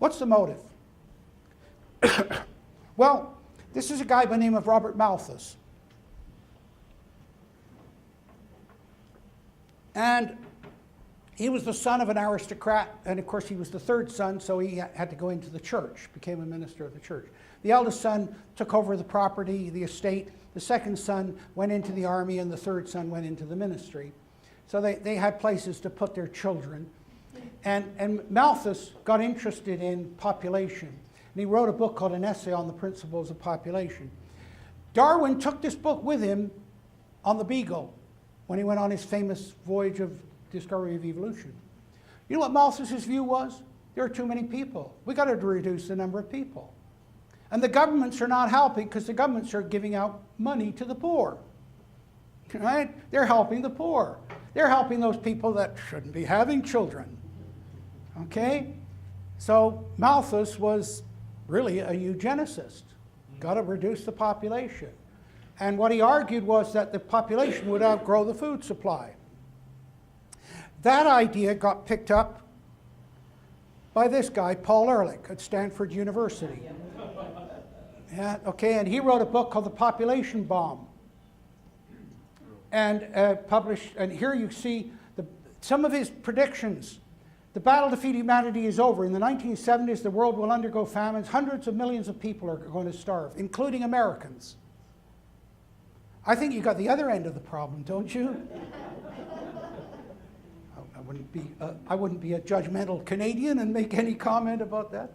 What's the motive? Well, this is a guy by the name of Robert Malthus. And he was the son of an aristocrat, and of course he was the third son, so he had to go into the church, became a minister of the church. The eldest son took over the property, the estate. The second son went into the army, and the third son went into the ministry. So they had places to put their children. And Malthus got interested in population. And he wrote a book called An Essay on the Principles of Population. Darwin took this book with him on the Beagle when he went on his famous voyage of discovery of evolution. You know what Malthus's view was? There are too many people. We got to reduce the number of people. And the governments are not helping because the governments are giving out money to the poor. Right? They're helping the poor. They're helping those people that shouldn't be having children. Okay? So Malthus was really a eugenicist. Got to reduce the population. And what he argued was that the population would outgrow the food supply. That idea got picked up by this guy, Paul Ehrlich, at Stanford University. Yeah, okay, and he wrote a book called The Population Bomb. And published, and here you see some of his predictions. The battle to feed humanity is over. In the 1970s, the world will undergo famines. Hundreds of millions of people are going to starve, including Americans. I think you got the other end of the problem, don't you? I wouldn't be a judgmental Canadian and make any comment about that.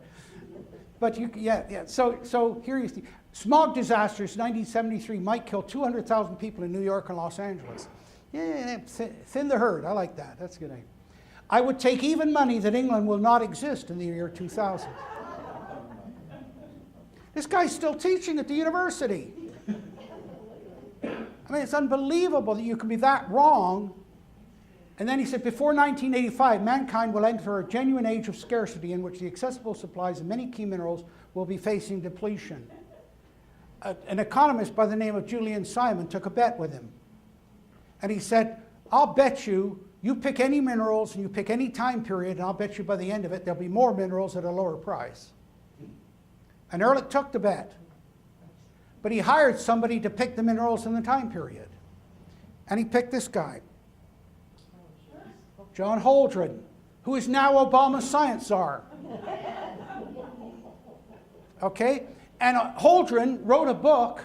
But yeah. So here you see, smog disasters, 1973 might kill 200,000 people in New York and Los Angeles. Yeah, thin the herd. I like that. That's a good idea. I would take even money that England will not exist in the year 2000. This guy's still teaching at the university. I mean, it's unbelievable that you can be that wrong. And then he said, before 1985, mankind will enter a genuine age of scarcity in which the accessible supplies of many key minerals will be facing depletion. An economist by the name of Julian Simon took a bet with him. And he said, I'll bet you pick any minerals and you pick any time period, and I'll bet you by the end of it, there'll be more minerals at a lower price. And Ehrlich took the bet. But he hired somebody to pick the minerals in the time period. And he picked this guy, John Holdren, who is now Obama's science czar. Okay? And Holdren wrote a book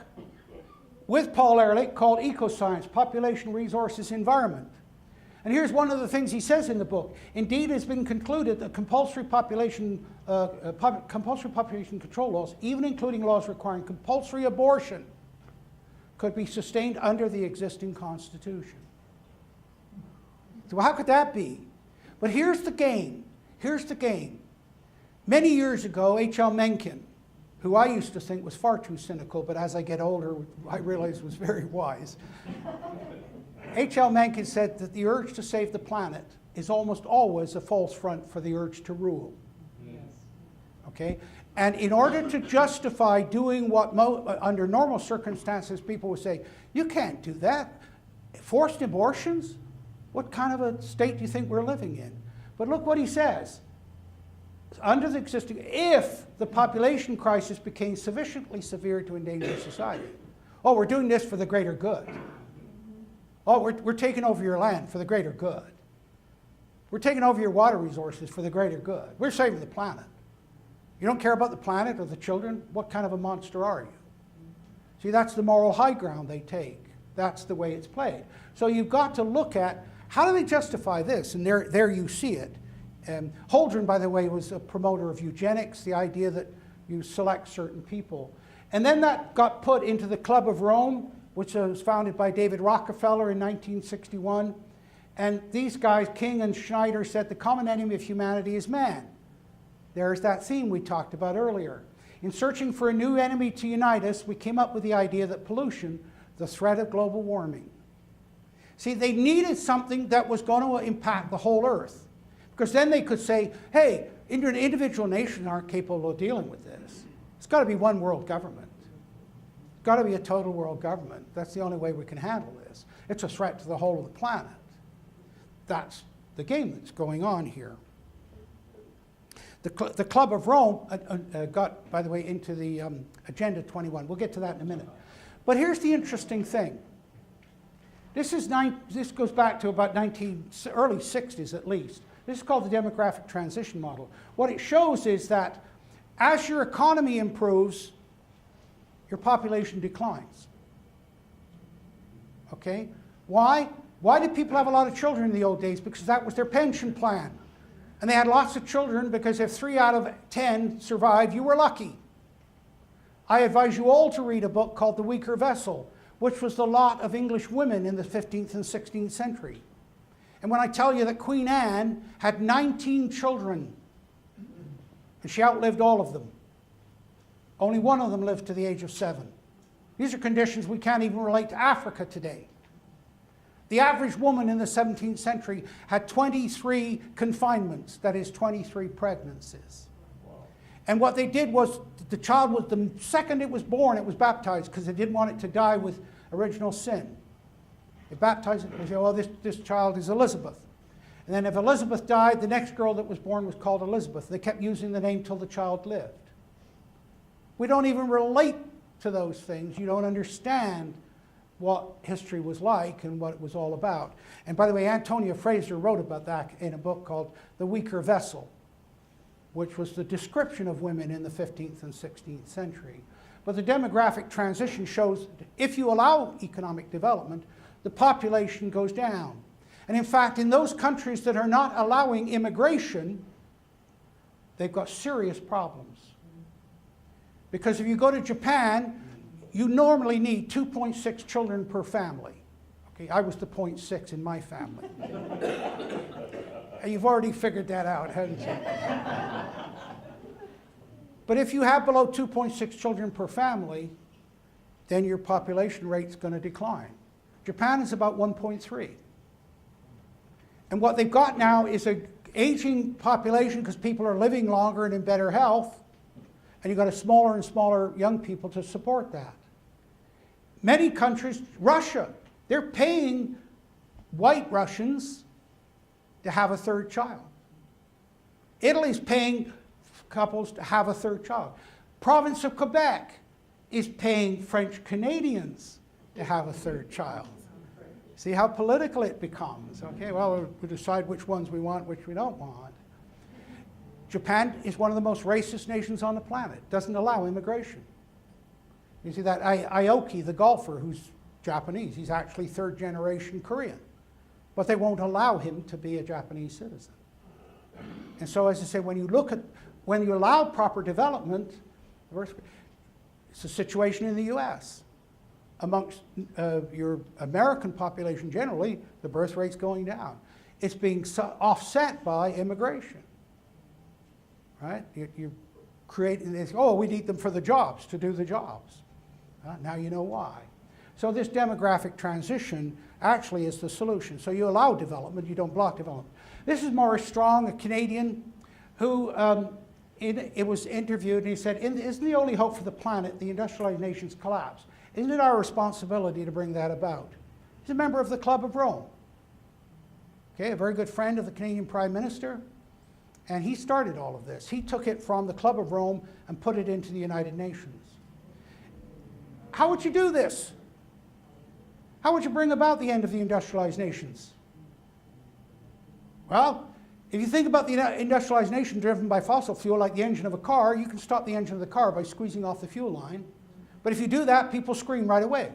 with Paul Ehrlich called Ecoscience, Population, Resources, Environment. And here's one of the things he says in the book. Indeed, it has been concluded that compulsory population control laws, even including laws requiring compulsory abortion, could be sustained under the existing Constitution. So how could that be? But here's the game. Here's the game. Many years ago, H.L. Mencken, who I used to think was far too cynical, but as I get older, I realize was very wise. H.L. Mencken said that the urge to save the planet is almost always a false front for the urge to rule. Yes. Okay? And in order to justify doing what under normal circumstances people would say, you can't do that. Forced abortions? What kind of a state do you think we're living in? But look what he says. Under the existing, if the population crisis became sufficiently severe to endanger society. Oh, we're doing this for the greater good. Oh, we're taking over your land for the greater good. We're taking over your water resources for the greater good. We're saving the planet. You don't care about the planet or the children? What kind of a monster are you? See, that's the moral high ground they take. That's the way it's played. So you've got to look at, how do they justify this? And there you see it. Holdren, by the way, was a promoter of eugenics, the idea that you select certain people. And then that got put into the Club of Rome, which was founded by David Rockefeller in 1961. And these guys, King and Schneider, said the common enemy of humanity is man. There's that theme we talked about earlier. In searching for a new enemy to unite us, we came up with the idea that pollution, the threat of global warming. See, they needed something that was going to impact the whole Earth. Because then they could say, hey, individual nations aren't capable of dealing with this. It's got to be one world government. It's got to be a total world government. That's the only way we can handle this. It's a threat to the whole of the planet. That's the game that's going on here. The Club of Rome got, by the way, into the Agenda 21. We'll get to that in a minute. But here's the interesting thing. This goes back to about early 60s at least. This is called the demographic transition model. What it shows is that as your economy improves, your population declines. Okay? Why? Why did people have a lot of children in the old days? Because that was their pension plan. And they had lots of children because if 3 out of 10 survived, you were lucky. I advise you all to read a book called The Weaker Vessel, which was the lot of English women in the 15th and 16th century. And when I tell you that Queen Anne had 19 children, and she outlived all of them, only one of them lived to the age of 7. These are conditions we can't even relate to Africa today. The average woman in the 17th century had 23 confinements, that is 23 pregnancies. Wow. And what they did was, the child was, the second it was born, it was baptized because they didn't want it to die with original sin. They baptized it and say, well, this child is Elizabeth. And then if Elizabeth died, the next girl that was born was called Elizabeth. They kept using the name till the child lived. We don't even relate to those things. You don't understand what history was like and what it was all about. And by the way, Antonia Fraser wrote about that in a book called The Weaker Vessel, which was the description of women in the 15th and 16th century. But the demographic transition shows that if you allow economic development, the population goes down. And in fact, in those countries that are not allowing immigration, they've got serious problems. Because if you go to Japan, you normally need 2.6 children per family. Okay, I was the 0.6 in my family. You've already figured that out, haven't you? But if you have below 2.6 children per family, then your population rate's going to decline. Japan is about 1.3. And what they've got now is an aging population because people are living longer and in better health, and you've got a smaller and smaller young people to support that. Many countries, Russia, they're paying white Russians to have a third child. Italy's paying couples to have a third child. Province of Quebec is paying French Canadians to have a third child. See how political it becomes. Okay, well, we decide which ones we want, which we don't want. Japan is one of the most racist nations on the planet. Doesn't allow immigration. You see that Aoki, the golfer, who's Japanese, he's actually third generation Korean. But they won't allow him to be a Japanese citizen. And so, as I say, when you allow proper development, it's a situation in the US. Amongst your American population generally, the birth rate's going down. It's being offset by immigration. Right? You're creating this, oh, we need them for the jobs, to do the jobs. Now you know why. So this demographic transition actually is the solution. So you allow development, you don't block development. This is Maurice Strong, a Canadian, who it was interviewed, and he said, isn't the only hope for the planet the industrialized nations collapse? Isn't it our responsibility to bring that about? He's a member of the Club of Rome. Okay, a very good friend of the Canadian Prime Minister. And he started all of this. He took it from the Club of Rome and put it into the United Nations. How would you do this? How would you bring about the end of the industrialized nations? Well, if you think about the industrialized nation driven by fossil fuel like the engine of a car, you can stop the engine of the car by squeezing off the fuel line. But if you do that, people scream right away.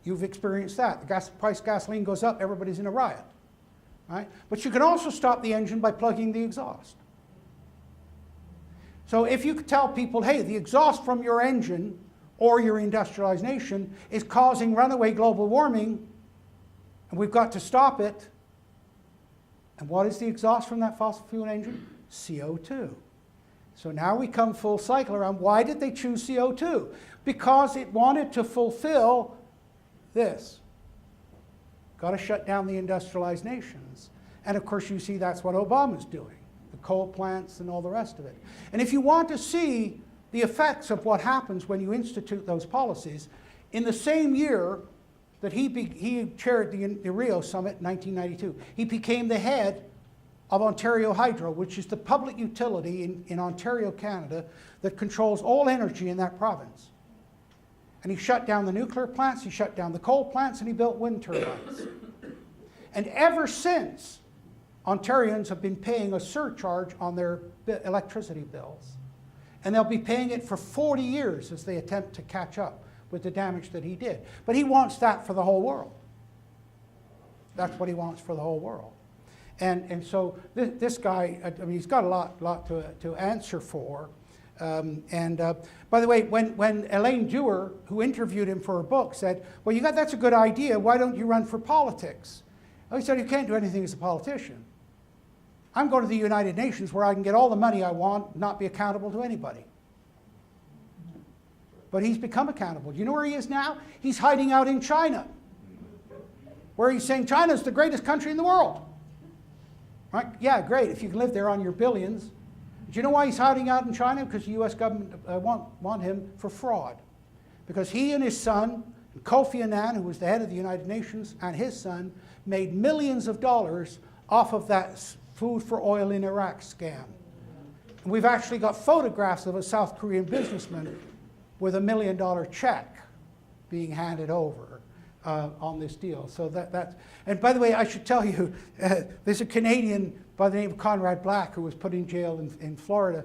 You've experienced that. The price of gasoline goes up, everybody's in a riot. Right? But you can also stop the engine by plugging the exhaust. So if you could tell people, hey, the exhaust from your engine or your industrialized nation is causing runaway global warming, and we've got to stop it. And what is the exhaust from that fossil fuel engine? CO2. So now we come full cycle around. Why did they choose CO2? Because it wanted to fulfill this. Got to shut down the industrialized nations. And of course you see that's what Obama's doing. The coal plants and all the rest of it. And if you want to see the effects of what happens when you institute those policies, in the same year that he chaired the Rio Summit in 1992, he became the head of Ontario Hydro, which is the public utility in Ontario, Canada, that controls all energy in that province. And he shut down the nuclear plants, he shut down the coal plants, and he built wind turbines. And ever since, Ontarians have been paying a surcharge on their electricity bills. And they'll be paying it for 40 years as they attempt to catch up with the damage that he did. But he wants that for the whole world. That's what he wants for the whole world. And so this guy, I mean, he's got a lot to answer for. By the way, when Elaine Dewar, who interviewed him for her book, said, well, that's a good idea, why don't you run for politics? He said, you can't do anything as a politician. I'm going to the United Nations where I can get all the money I want, not be accountable to anybody. But he's become accountable. Do you know where he is now? He's hiding out in China, where he's saying China's the greatest country in the world. Right? Yeah, great, if you can live there on your billions. Do you know why he's hiding out in China? Because the US government want him for fraud. Because he and his son, Kofi Annan, who was the head of the United Nations, and his son, made millions of dollars off of that food for oil in Iraq scam. And we've actually got photographs of a South Korean businessman with $1 million check being handed over on this deal. So that's, and by the way, I should tell you, there's a Canadian by the name of Conrad Black who was put in jail in Florida.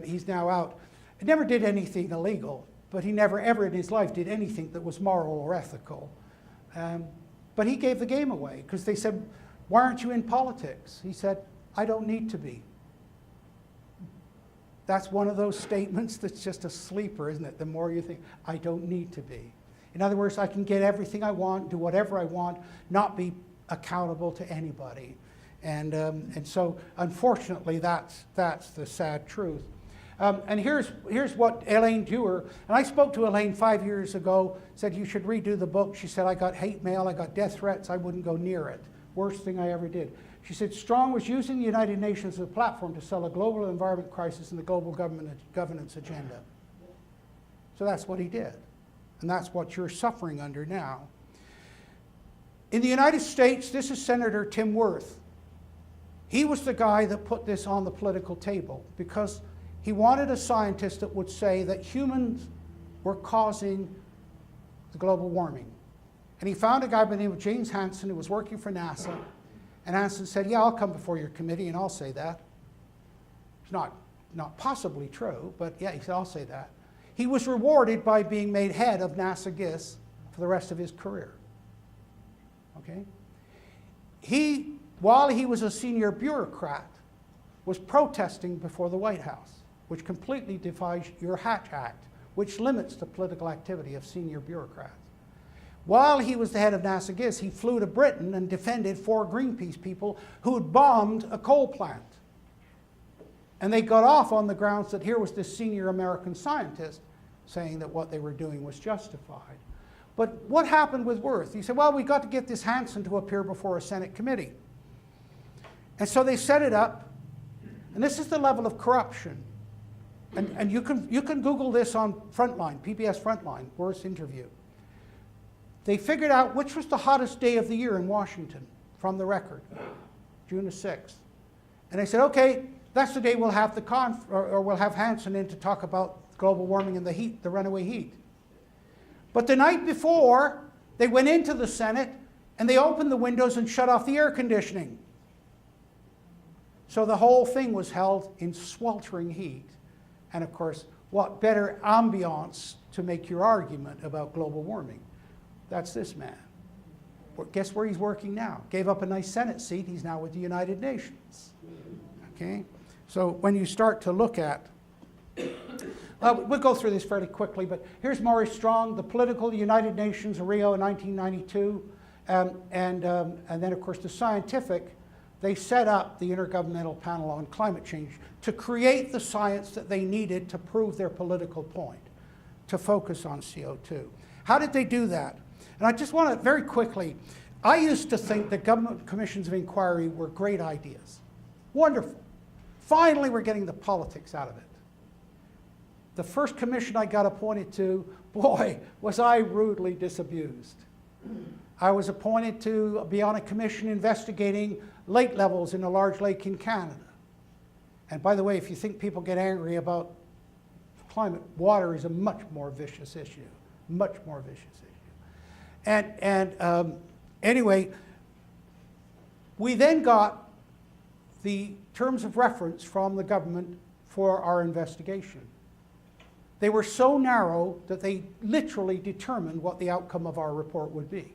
He's now out. He never did anything illegal, but he never ever in his life did anything that was moral or ethical. But he gave the game away because they said, why aren't you in politics? He said, I don't need to be. That's one of those statements that's just a sleeper, isn't it? The more you think, I don't need to be. In other words, I can get everything I want, do whatever I want, not be accountable to anybody. And so, unfortunately, that's the sad truth. And here's what Elaine Dewar, and I spoke to Elaine 5 years ago, said you should redo the book. She said, I got hate mail, I got death threats, I wouldn't go near it. Worst thing I ever did. She said, Strong was using the United Nations as a platform to sell a global environment crisis and the global governance agenda. So that's what he did. And that's what you're suffering under now. In the United States, this is Senator Tim Wirth. He was the guy that put this on the political table because he wanted a scientist that would say that humans were causing the global warming. And he found a guy by the name of James Hansen who was working for NASA. And Hansen said, yeah, I'll come before your committee and I'll say that. It's not possibly true, but yeah, he said, I'll say that. He was rewarded by being made head of NASA GIS for the rest of his career. Okay? He, while he was a senior bureaucrat, was protesting before the White House, which completely defies your Hatch Act, which limits the political activity of senior bureaucrats. While he was the head of NASA GIS, he flew to Britain and defended 4 Greenpeace people who had bombed a coal plant. And they got off on the grounds that here was this senior American scientist saying that what they were doing was justified. But what happened with Wirth? He said, well, we got to get this Hansen to appear before a Senate committee. And so they set it up, and this is the level of corruption. And you can Google this on Frontline, PBS Frontline, Wirth's interview. They figured out which was the hottest day of the year in Washington from the record, June the 6th. And they said, okay, that's the day we'll have or we'll have Hansen in to talk about global warming and the heat, the runaway heat. But the night before, they went into the Senate and they opened the windows and shut off the air conditioning. So the whole thing was held in sweltering heat. And of course, what better ambiance to make your argument about global warming? That's this man. Guess where he's working now? Gave up a nice Senate seat. He's now with the United Nations. Okay? So when you start to look at, we'll go through this fairly quickly, but here's Maurice Strong, the political United Nations, Rio in 1992, and then of course the scientific. They set up the Intergovernmental Panel on Climate Change to create the science that they needed to prove their political point, to focus on CO2. How did they do that? And I just want to, very quickly, I used to think that government commissions of inquiry were great ideas. Wonderful. Finally, we're getting the politics out of it. The first commission I got appointed to, boy, was I rudely disabused. I was appointed to be on a commission investigating lake levels in a large lake in Canada. And by the way, if you think people get angry about climate, water is a much more vicious issue, much more vicious issue. Anyway, we then got the terms of reference from the government for our investigation. They were so narrow that they literally determined what the outcome of our report would be.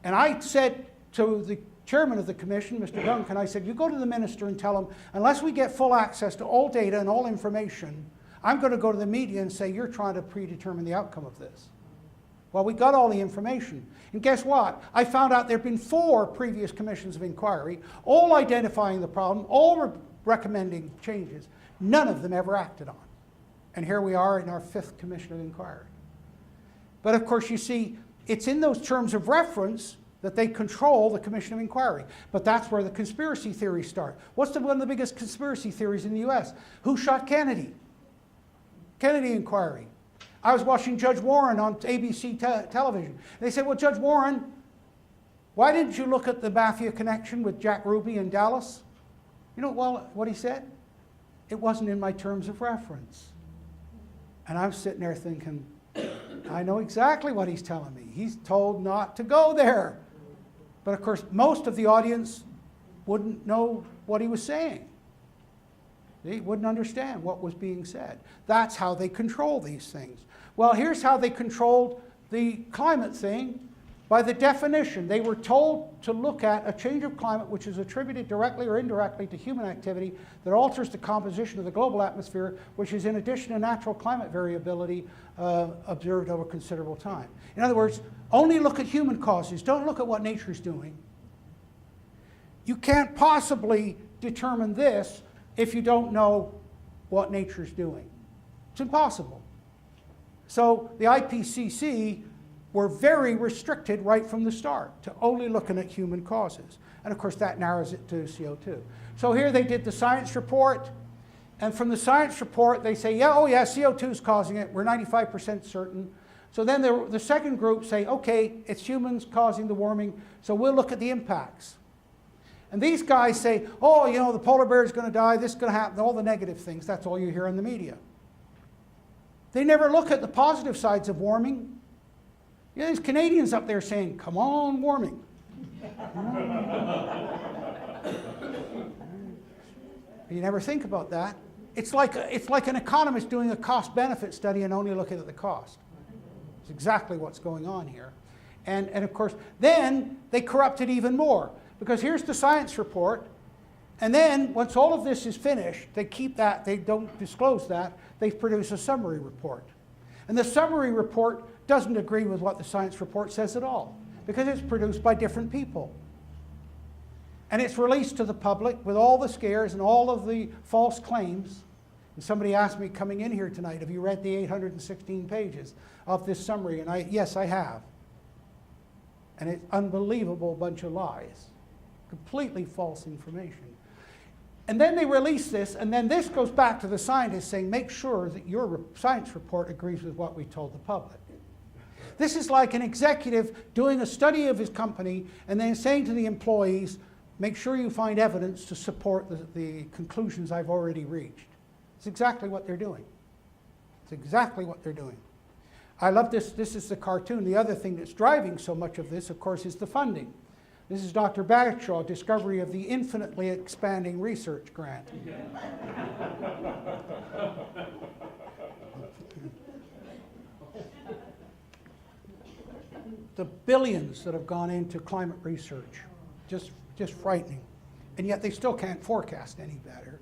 And I said to the chairman of the commission, Mr. Duncan, I said, you go to the minister and tell him, unless we get full access to all data and all information, I'm going to go to the media and say, you're trying to predetermine the outcome of this. Well, we got all the information. And guess what? I found out there have been 4 previous commissions of inquiry, all identifying the problem, all recommending changes. None of them ever acted on. And here we are in our 5th commission of inquiry. But of course, you see, it's in those terms of reference that they control the commission of inquiry. But that's where the conspiracy theories start. What's one of the biggest conspiracy theories in the US? Who shot Kennedy? Kennedy inquiry. I was watching Judge Warren on ABC television. They said, well, Judge Warren, why didn't you look at the mafia connection with Jack Ruby in Dallas? You know what he said? It wasn't in my terms of reference. And I'm sitting there thinking, I know exactly what he's telling me. He's told not to go there. But of course, most of the audience wouldn't know what he was saying. They wouldn't understand what was being said. That's how they control these things. Well, here's how they controlled the climate thing. By the definition, they were told to look at a change of climate which is attributed directly or indirectly to human activity that alters the composition of the global atmosphere, which is in addition to natural climate variability observed over considerable time. In other words, only look at human causes. Don't look at what nature's doing. You can't possibly determine this if you don't know what nature's doing. It's impossible. So the IPCC were very restricted right from the start to only looking at human causes. And of course that narrows it to CO2. So here they did the science report, and from the science report they say, yeah, oh yeah, CO2 is causing it, we're 95% certain. So then the second group say, okay, it's humans causing the warming, so we'll look at the impacts. And these guys say, oh, you know, the polar bear is going to die, this is going to happen, all the negative things. That's all you hear in the media. They never look at the positive sides of warming. You know, there's Canadians up there saying, come on, warming. You never think about that. It's like an economist doing a cost-benefit study and only looking at the cost. It's exactly what's going on here. And of course, then they corrupt it even more. Because here's the science report, and then once all of this is finished, they keep that, they don't disclose that, they produce a summary report. And the summary report doesn't agree with what the science report says at all, because it's produced by different people. And it's released to the public with all the scares and all of the false claims. And somebody asked me coming in here tonight, have you read the 816 pages of this summary? And yes, I have. And it's an unbelievable bunch of lies. Completely false information. And then they release this, and then this goes back to the scientists saying, make sure that your science report agrees with what we told the public. This is like an executive doing a study of his company and then saying to the employees, make sure you find evidence to support the conclusions I've already reached. It's exactly what they're doing. It's exactly what they're doing. I love this. This is the cartoon. The other thing that's driving so much of this, of course, is the funding. This is Dr. Bagshaw, discovery of the infinitely expanding research grant. The billions that have gone into climate research, just frightening. And yet they still can't forecast any better.